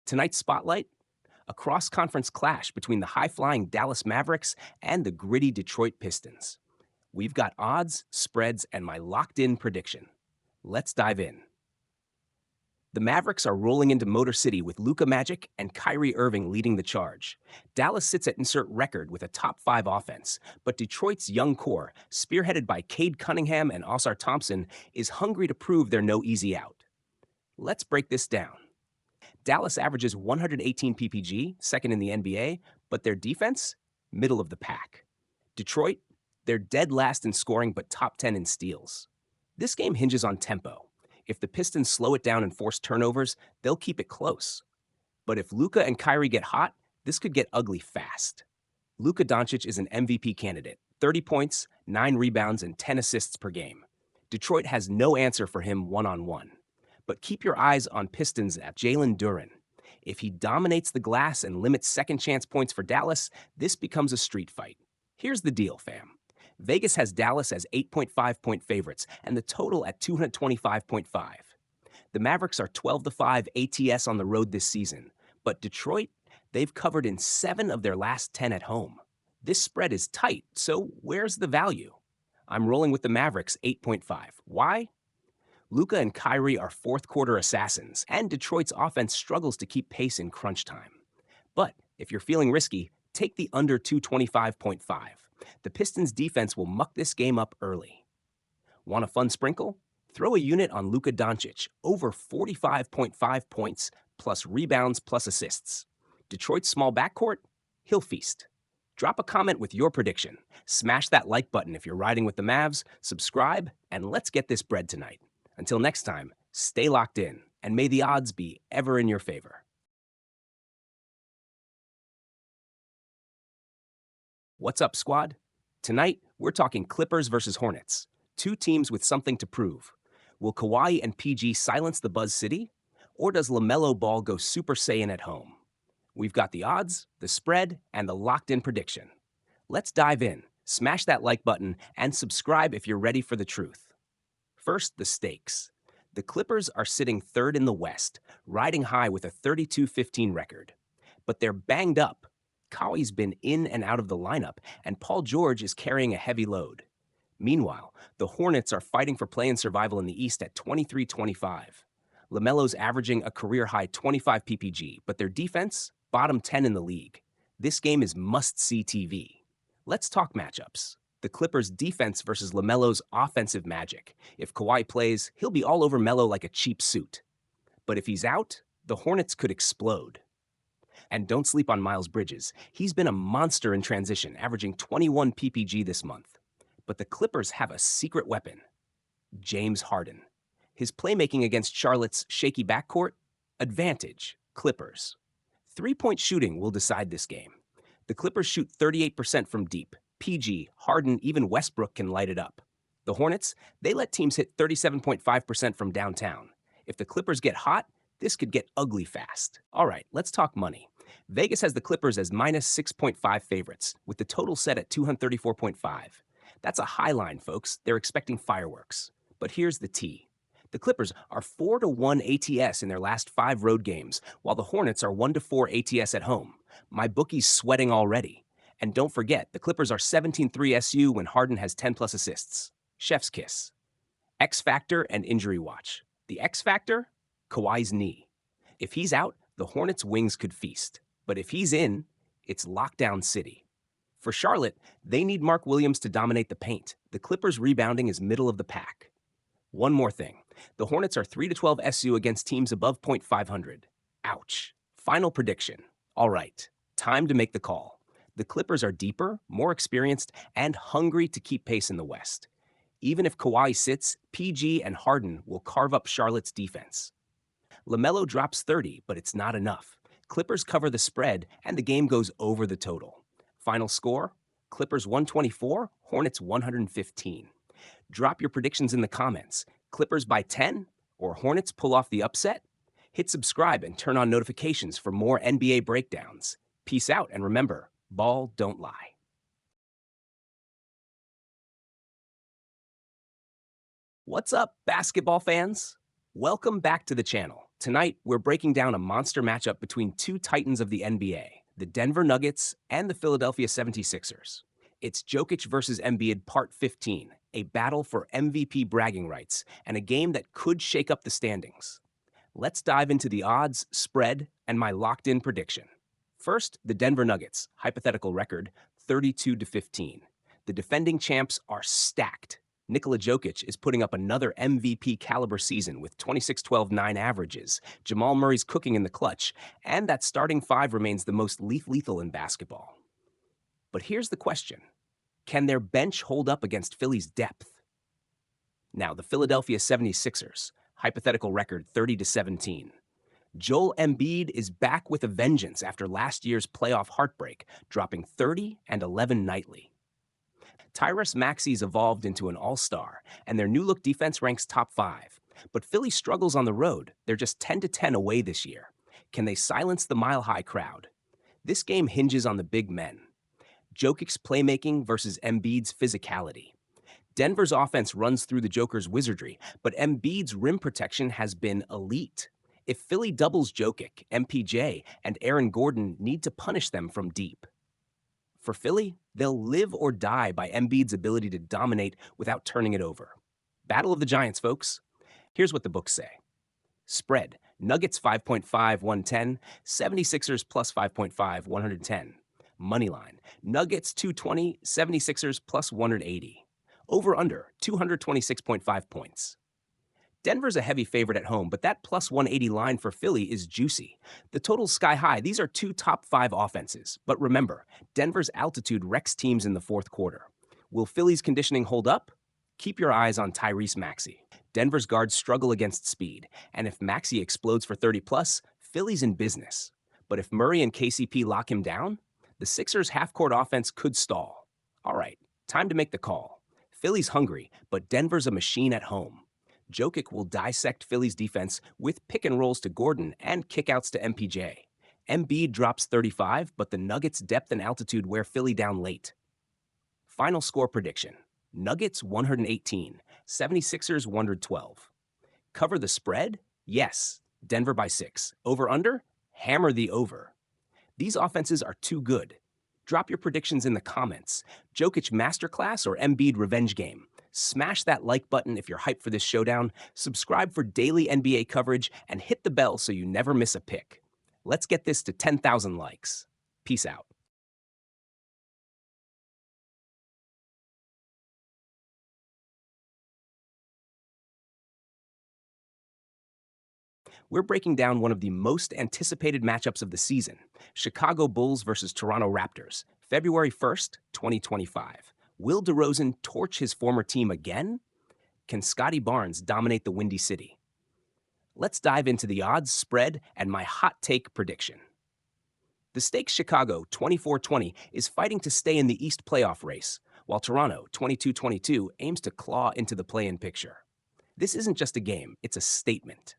Tonight's spotlight, a cross-conference clash between the high-flying Dallas Mavericks and the gritty Detroit Pistons. We've got odds, spreads, and my locked-in prediction. Let's dive in. The Mavericks are rolling into Motor City with Luka Magic and Kyrie Irving leading the charge. Dallas sits at insert record with a top 5 offense, but Detroit's young core, spearheaded by Cade Cunningham and Oscar Thompson, is hungry to prove they're no easy out. Let's break this down. Dallas averages 118 ppg, second in the NBA, but their defense, middle of the pack. Detroit, they're dead last in scoring but top 10 in steals. This game hinges on tempo. If the Pistons slow it down and force turnovers, they'll keep it close. But if Luka and Kyrie get hot, this could get ugly fast. Luka Doncic is an MVP candidate, 30 points, 9 rebounds, and 10 assists per game. Detroit has no answer for him one-on-one. But keep your eyes on Pistons at Jalen Duren. If he dominates the glass and limits second chance points for Dallas, this becomes a street fight. Here's the deal, fam. Vegas has Dallas as 8.5-point favorites and the total at 225.5. The Mavericks are 12-5 ATS on the road this season, but Detroit, they've covered in 7 of their last 10 at home. This spread is tight, so where's the value? I'm rolling with the Mavericks 8.5. Why? Luka and Kyrie are fourth-quarter assassins, and Detroit's offense struggles to keep pace in crunch time. But if you're feeling risky, take the under 225.5. The Pistons' defense will muck this game up early. Want a fun sprinkle? Throw a unit on Luka Doncic, over 45.5 points, plus rebounds plus assists. Detroit's small backcourt? He'll feast. Drop a comment with your prediction. Smash that like button if you're riding with the Mavs, subscribe, and let's get this bread tonight. Until next time, stay locked in, and may the odds be ever in your favor. What's up, squad? Tonight, we're talking Clippers versus Hornets, two teams with something to prove. Will Kawhi and PG silence the Buzz City, or does LaMelo Ball go Super Saiyan at home? We've got the odds, the spread, and the locked-in prediction. Let's dive in, smash that like button, and subscribe if you're ready for the truth. First, the stakes. The Clippers are sitting third in the West, riding high with a 32-15 record. But they're banged up. Kawhi's been in and out of the lineup, and Paul George is carrying a heavy load. Meanwhile, the Hornets are fighting for play-in survival in the East at 23-25. LaMelo's averaging a career-high 25 ppg, but their defense, bottom 10 in the league. This game is must-see TV. Let's talk matchups. The Clippers' defense versus LaMelo's offensive magic. If Kawhi plays, he'll be all over Melo like a cheap suit. But if he's out, the Hornets could explode. And don't sleep on Miles Bridges. He's been a monster in transition, averaging 21 ppg this month. But the Clippers have a secret weapon, James Harden. His playmaking against Charlotte's shaky backcourt? Advantage, Clippers. Three-point shooting will decide this game. The Clippers shoot 38% from deep. PG, Harden, even Westbrook can light it up. The Hornets, they let teams hit 37.5% from downtown. If the Clippers get hot, this could get ugly fast. All right, let's talk money. Vegas has the Clippers as minus 6.5 favorites, with the total set at 234.5. That's a high line, folks. They're expecting fireworks. But here's the tea. The Clippers are 4-1 ATS in their last 5 road games, while the Hornets are 1-4 ATS at home. My bookie's sweating already. And don't forget, the Clippers are 17-3 SU when Harden has 10-plus assists. Chef's kiss. X Factor and injury watch. The X Factor? Kawhi's knee. If he's out, the Hornets' wings could feast. But if he's in, it's lockdown city. For Charlotte, they need Mark Williams to dominate the paint. The Clippers' rebounding is middle of the pack. One more thing. The Hornets are 3-12 SU against teams above .500. Ouch. Final prediction. All right, time to make the call. The Clippers are deeper, more experienced, and hungry to keep pace in the West. Even if Kawhi sits, PG and Harden will carve up Charlotte's defense. LaMelo drops 30, but it's not enough. Clippers cover the spread, and the game goes over the total. Final score? Clippers 124, Hornets 115. Drop your predictions in the comments. Clippers by 10 or Hornets pull off the upset? Hit subscribe and turn on notifications for more NBA breakdowns. Peace out, and remember, ball don't lie. What's up, basketball fans? Welcome back to the channel. Tonight, we're breaking down a monster matchup between two titans of the NBA, the Denver Nuggets and the Philadelphia 76ers. It's Jokic versus Embiid Part 15, a battle for MVP bragging rights, and a game that could shake up the standings. Let's dive into the odds, spread, and my locked-in prediction. First, the Denver Nuggets, hypothetical record 32-15. The defending champs are stacked. Nikola Jokic is putting up another MVP caliber season with 26-12-9 averages. Jamal Murray's cooking in the clutch, and that starting five remains the most lethal in basketball. But here's the question. Can their bench hold up against Philly's depth? Now, the Philadelphia 76ers, hypothetical record 30-17. Joel Embiid is back with a vengeance after last year's playoff heartbreak, dropping 30 and 11 nightly. Tyrese Maxey's evolved into an all-star, and their new-look defense ranks top 5. But Philly struggles on the road. They're just 10-10 away this year. Can they silence the mile-high crowd? This game hinges on the big men. Jokic's playmaking versus Embiid's physicality. Denver's offense runs through the Joker's wizardry, but Embiid's rim protection has been elite. If Philly doubles Jokic, MPJ, and Aaron Gordon need to punish them from deep. For Philly, they'll live or die by Embiid's ability to dominate without turning it over. Battle of the Giants, folks. Here's what the books say. Spread, Nuggets 5.5, 110, 76ers plus 5.5, 110. Moneyline, Nuggets 220, 76ers plus 180. Over-under, 226.5 points. Denver's a heavy favorite at home, but that plus 180 line for Philly is juicy. The total's sky high. These are two top 5 offenses. But remember, Denver's altitude wrecks teams in the fourth quarter. Will Philly's conditioning hold up? Keep your eyes on Tyrese Maxey. Denver's guards struggle against speed, and if Maxey explodes for 30+, Philly's in business. But if Murray and KCP lock him down, the Sixers' half-court offense could stall. All right, time to make the call. Philly's hungry, but Denver's a machine at home. Jokic will dissect Philly's defense with pick and rolls to Gordon and kickouts to MPJ. Embiid drops 35, but the Nuggets' depth and altitude wear Philly down late. Final score prediction. Nuggets 118, 76ers 112. Cover the spread? Yes. Denver by 6. Over-under? Hammer the over. These offenses are too good. Drop your predictions in the comments. Jokic masterclass or Embiid revenge game? Smash that like button if you're hyped for this showdown, subscribe for daily NBA coverage, and hit the bell so you never miss a pick. Let's get this to 10,000 likes. Peace out. We're breaking down one of the most anticipated matchups of the season, Chicago Bulls versus Toronto Raptors, February 1st, 2025. Will DeRozan torch his former team again? Can Scotty Barnes dominate the Windy City? Let's dive into the odds, spread, and my hot take prediction. The stakes Chicago 24-20 is fighting to stay in the East playoff race, while Toronto 22-22 aims to claw into the play-in picture. This isn't just a game, it's a statement.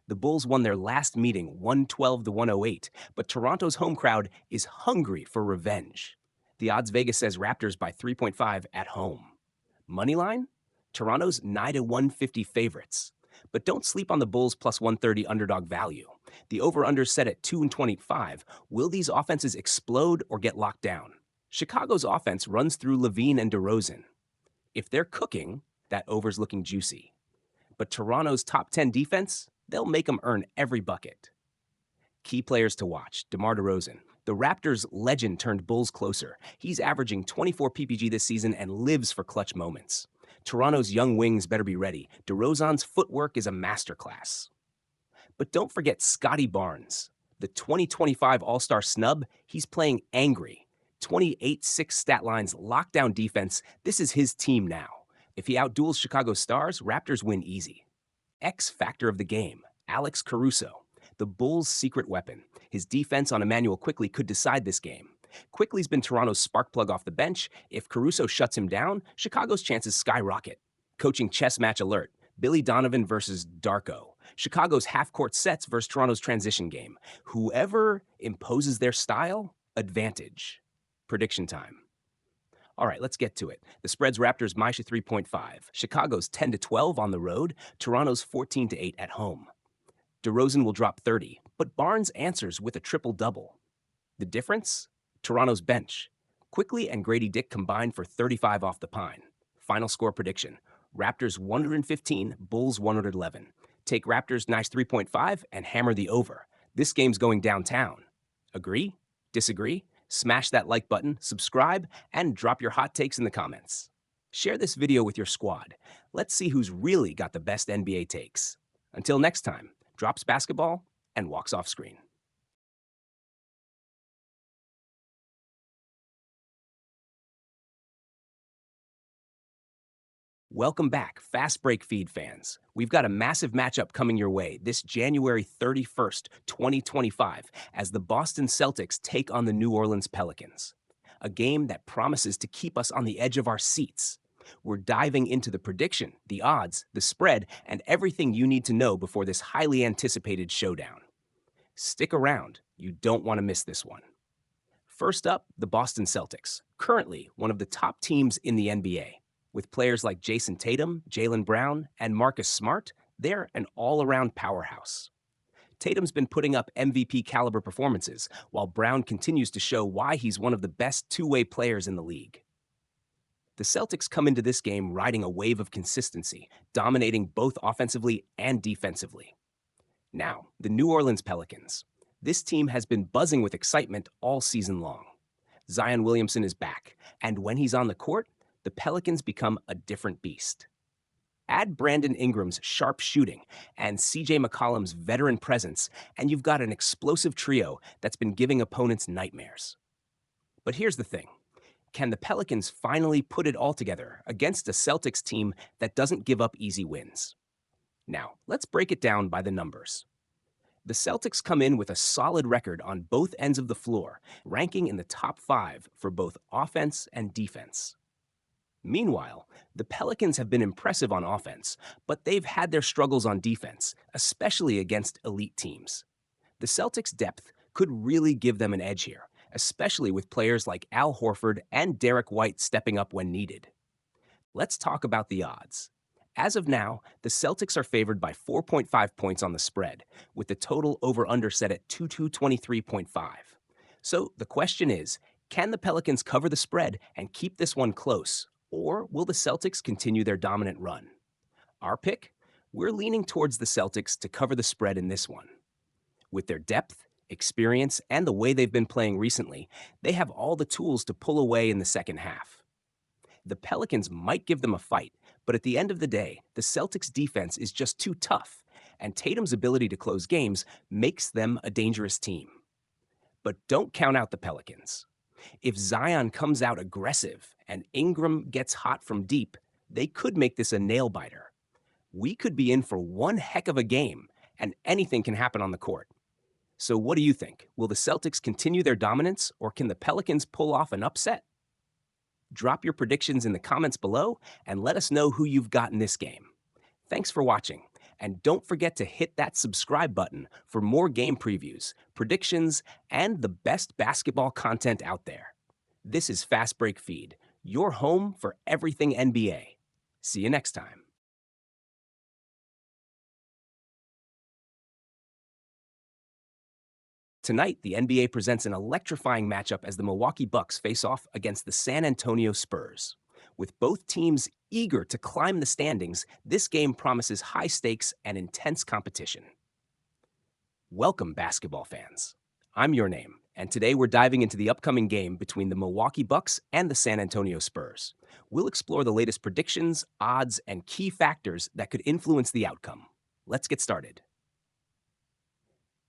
The Bulls won their last meeting 112-108, but Toronto's home crowd is hungry for revenge. The odds Vegas says Raptors by 3.5 at home. Moneyline? Toronto's 9-150 favorites. But don't sleep on the Bulls plus 130 underdog value. The over-under set at 2-25. Will these offenses explode or get locked down? Chicago's offense runs through Levine and DeRozan. If they're cooking, that over's looking juicy. But Toronto's top 10 defense? They'll make them earn every bucket. Key players to watch. DeMar DeRozan. The Raptors' legend turned Bulls closer. He's averaging 24 PPG this season and lives for clutch moments. Toronto's young wings better be ready. DeRozan's footwork is a masterclass. But don't forget Scotty Barnes. The 2025 All-Star snub, he's playing angry. 28-6 stat lines, lockdown defense. This is his team now. If he outduels Chicago Stars, Raptors win easy. X factor of the game, Alex Caruso. The Bulls' secret weapon. His defense on Emmanuel Quickley could decide this game. Quickley's been Toronto's spark plug off the bench. If Caruso shuts him down, Chicago's chances skyrocket. Coaching chess match alert. Billy Donovan versus Darko. Chicago's half-court sets versus Toronto's transition game. Whoever imposes their style, advantage. Prediction time. All right, let's get to it. The spread's Raptors minus 3.5. Chicago's 10-12 on the road. Toronto's 14-8 at home. DeRozan will drop 30, but Barnes answers with a triple-double. The difference? Toronto's bench. Quickly and Grady Dick combined for 35 off the pine. Final score prediction: Raptors 115, Bulls 111. Take Raptors nice 3.5 and hammer the over. This game's going downtown. Agree? Disagree? Smash that like button, subscribe, and drop your hot takes in the comments. Share this video with your squad. Let's see who's really got the best NBA takes. Until next time, drops basketball and walks off screen. Welcome back, Fast Break Feed fans. We've got a massive matchup coming your way this January 31st, 2025, as the Boston Celtics take on the New Orleans Pelicans. A game that promises to keep us on the edge of our seats. We're diving into the prediction, the odds, the spread, and everything you need to know before this highly anticipated showdown. Stick around, you don't want to miss this one. First up, the Boston Celtics, currently one of the top teams in the NBA. With players like Jason Tatum, Jaylen Brown, and Marcus Smart, they're an all-around powerhouse. Tatum's been putting up MVP-caliber performances, while Brown continues to show why he's one of the best two-way players in the league. The Celtics come into this game riding a wave of consistency, dominating both offensively and defensively. Now, the New Orleans Pelicans. This team has been buzzing with excitement all season long. Zion Williamson is back, and when he's on the court, the Pelicans become a different beast. Add Brandon Ingram's sharp shooting and CJ McCollum's veteran presence, and you've got an explosive trio that's been giving opponents nightmares. But here's the thing. Can the Pelicans finally put it all together against a Celtics team that doesn't give up easy wins? Now, let's break it down by the numbers. The Celtics come in with a solid record on both ends of the floor, ranking in the top 5 for both offense and defense. Meanwhile, the Pelicans have been impressive on offense, but they've had their struggles on defense, especially against elite teams. The Celtics' depth could really give them an edge here, especially with players like Al Horford and Derek White stepping up when needed. Let's talk about the odds. As of now, the Celtics are favored by 4.5 points on the spread, with the total over-under set at 223.5. So the question is, can the Pelicans cover the spread and keep this one close? Or will the Celtics continue their dominant run? Our pick? We're leaning towards the Celtics to cover the spread in this one. With their depth, experience, and the way they've been playing recently, they have all the tools to pull away in the second half. The Pelicans might give them a fight, but at the end of the day, the Celtics' defense is just too tough, and Tatum's ability to close games makes them a dangerous team. But don't count out the Pelicans. If Zion comes out aggressive and Ingram gets hot from deep, they could make this a nail-biter. We could be in for one heck of a game, and anything can happen on the court. So what do you think? Will the Celtics continue their dominance, or can the Pelicans pull off an upset? Drop your predictions in the comments below and let us know who you've got in this game. Thanks for watching, and don't forget to hit that subscribe button for more game previews, predictions, and the best basketball content out there. This is Fast Break Feed, your home for everything NBA. See you next time. Tonight, the NBA presents an electrifying matchup as the Milwaukee Bucks face off against the San Antonio Spurs. With both teams eager to climb the standings, this game promises high stakes and intense competition. Welcome, basketball fans. I'm Your Name, and today we're diving into the upcoming game between the Milwaukee Bucks and the San Antonio Spurs. We'll explore the latest predictions, odds, and key factors that could influence the outcome. Let's get started.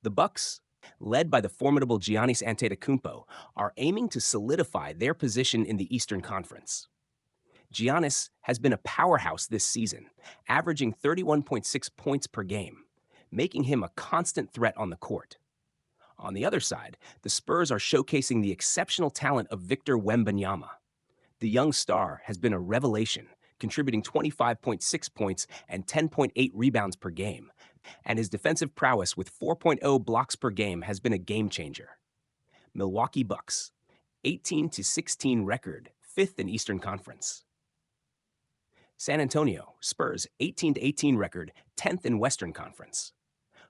The Bucks, led by the formidable Giannis Antetokounmpo, are aiming to solidify their position in the Eastern Conference. Giannis has been a powerhouse this season, averaging 31.6 points per game, making him a constant threat on the court. On the other side, the Spurs are showcasing the exceptional talent of Victor Wembanyama. The young star has been a revelation, contributing 25.6 points and 10.8 rebounds per game, and his defensive prowess with 4.0 blocks per game has been a game-changer. Milwaukee Bucks, 18-16 record, 5th in Eastern Conference. San Antonio, Spurs, 18-18 record, 10th in Western Conference.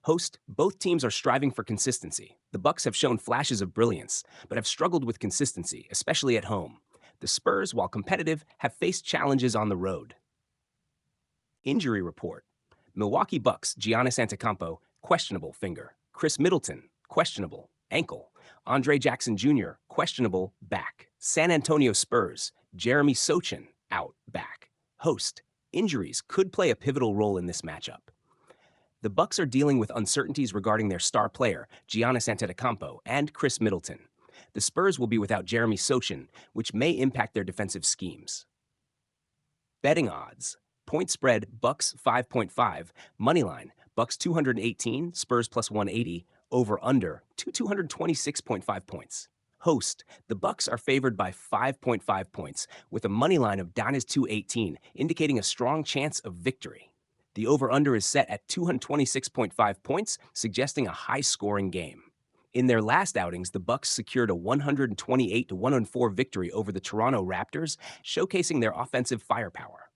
Host, both teams are striving for consistency. The Bucks have shown flashes of brilliance, but have struggled with consistency, especially at home. The Spurs, while competitive, have faced challenges on the road. Injury report. Milwaukee Bucks, Giannis Antetokounmpo, questionable finger. Chris Middleton, questionable ankle. Andre Jackson Jr., questionable back. San Antonio Spurs, Jeremy Sochan, out back. Host, injuries could play a pivotal role in this matchup. The Bucks are dealing with uncertainties regarding their star player, Giannis Antetokounmpo, and Chris Middleton. The Spurs will be without Jeremy Sochan, which may impact their defensive schemes. Betting odds. Point spread, Bucks 5.5. Moneyline, Bucks 218, Spurs plus 180. Over under, 226.5 points. Host, the Bucks are favored by 5.5 points, with a moneyline of -218, indicating a strong chance of victory. The over-under is set at 226.5 points, suggesting a high-scoring game. In their last outings, the Bucks secured a 128-104 victory over the Toronto Raptors, showcasing their offensive firepower.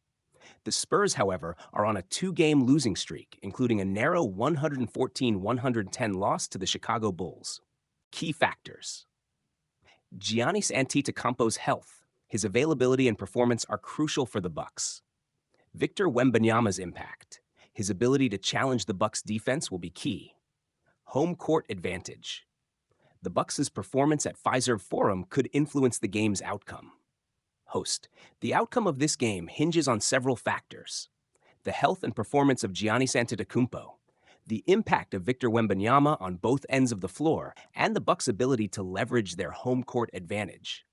The Spurs, however, are on a 2-game losing streak, including a narrow 114-110 loss to the Chicago Bulls. Key factors. Giannis Antetokounmpo's health. His availability and performance are crucial for the Bucks. Victor Wembanyama's impact. His ability to challenge the Bucks' defense will be key. Home court advantage. The Bucks' performance at Fiserv Forum could influence the game's outcome. Host. The outcome of this game hinges on several factors. The health and performance of Giannis Antetokounmpo, the impact of Victor Wembanyama on both ends of the floor, and the Bucks' ability to leverage their home court advantage.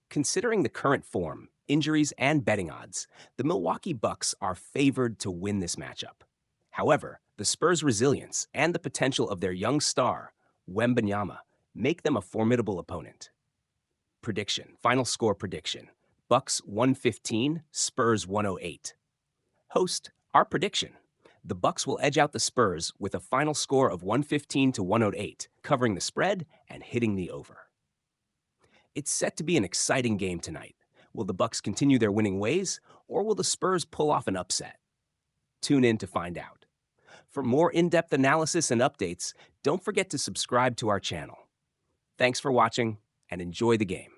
Considering the current form, injuries, and betting odds, the Milwaukee Bucks are favored to win this matchup. However, the Spurs' resilience and the potential of their young star, Wembanyama, make them a formidable opponent. Prediction. Final score prediction. Bucks 115, Spurs 108. Host, our prediction. The Bucks will edge out the Spurs with a final score of 115-108, covering the spread and hitting the over. It's set to be an exciting game tonight. Will the Bucks continue their winning ways, or will the Spurs pull off an upset? Tune in to find out. For more in-depth analysis and updates, don't forget to subscribe to our channel. Thanks for watching, and enjoy the game.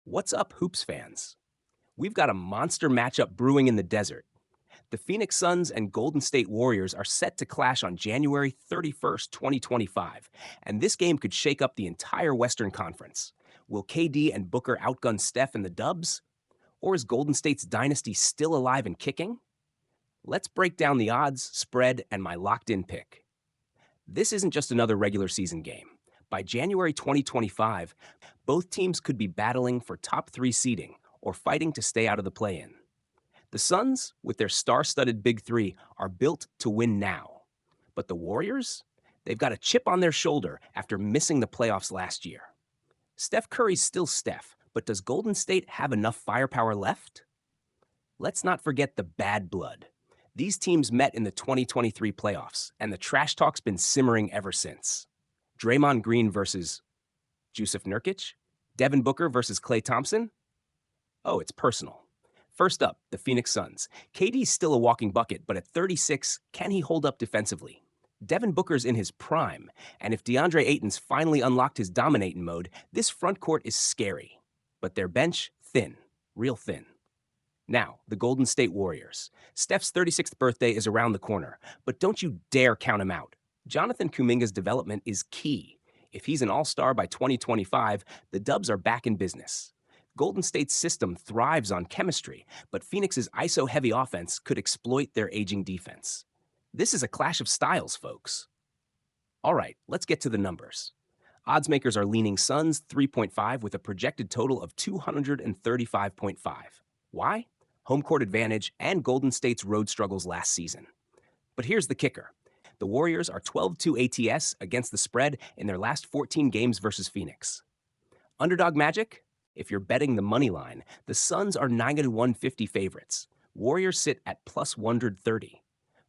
What's up, Hoops fans? We've got a monster matchup brewing in the desert. The Phoenix Suns and Golden State Warriors are set to clash on January 31st, 2025, and this game could shake up the entire Western Conference. Will KD and Booker outgun Steph and the Dubs? Or is Golden State's dynasty still alive and kicking? Let's break down the odds, spread, and my locked-in pick. This isn't just another regular season game. By January 2025, both teams could be battling for top 3 seeding or fighting to stay out of the play-in. The Suns, with their star-studded Big Three, are built to win now. But the Warriors? They've got a chip on their shoulder after missing the playoffs last year. Steph Curry's still Steph, but does Golden State have enough firepower left? Let's not forget the bad blood. These teams met in the 2023 playoffs, and the trash talk's been simmering ever since. Draymond Green versus Jusuf Nurkic? Devin Booker versus Klay Thompson? Oh, it's personal. First up, the Phoenix Suns. KD's still a walking bucket, but at 36, can he hold up defensively? Devin Booker's in his prime, and if DeAndre Ayton's finally unlocked his dominating mode, this front court is scary. But their bench, thin, real thin. Now, the Golden State Warriors. Steph's 36th birthday is around the corner, but don't you dare count him out. Jonathan Kuminga's development is key. If he's an all-star by 2025, the Dubs are back in business. Golden State's system thrives on chemistry, but Phoenix's ISO-heavy offense could exploit their aging defense. This is a clash of styles, folks. All right, let's get to the numbers. Odds makers are leaning Suns 3.5 with a projected total of 235.5. Why? Home court advantage and Golden State's road struggles last season. But here's the kicker. The Warriors are 12-2 ATS against the spread in their last 14 games versus Phoenix. Underdog magic? If you're betting the money line, the Suns are 9-150 favorites. Warriors sit at plus 130.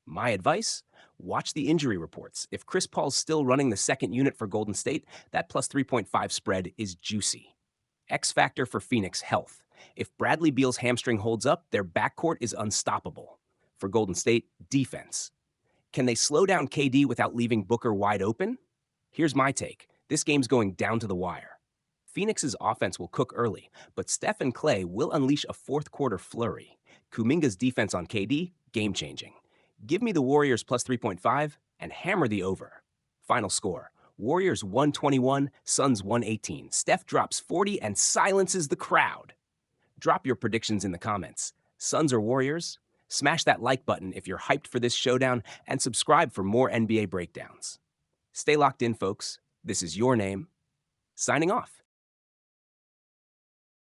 My advice? Watch the injury reports. If Chris Paul's still running the second unit for Golden State, that plus 3.5 spread is juicy. X factor for Phoenix, health. If Bradley Beal's hamstring holds up, their backcourt is unstoppable. For Golden State, defense. Can they slow down KD without leaving Booker wide open? Here's my take. This game's going down to the wire. Phoenix's offense will cook early, but Steph and Clay will unleash a fourth quarter flurry. Kuminga's defense on KD, game-changing. Give me the Warriors plus 3.5 and hammer the over. Final score, Warriors 121, Suns 118. Steph drops 40 and silences the crowd. Drop your predictions in the comments. Suns or Warriors? Smash that like button if you're hyped for this showdown and subscribe for more NBA breakdowns. Stay locked in, folks. This is your name. Signing off.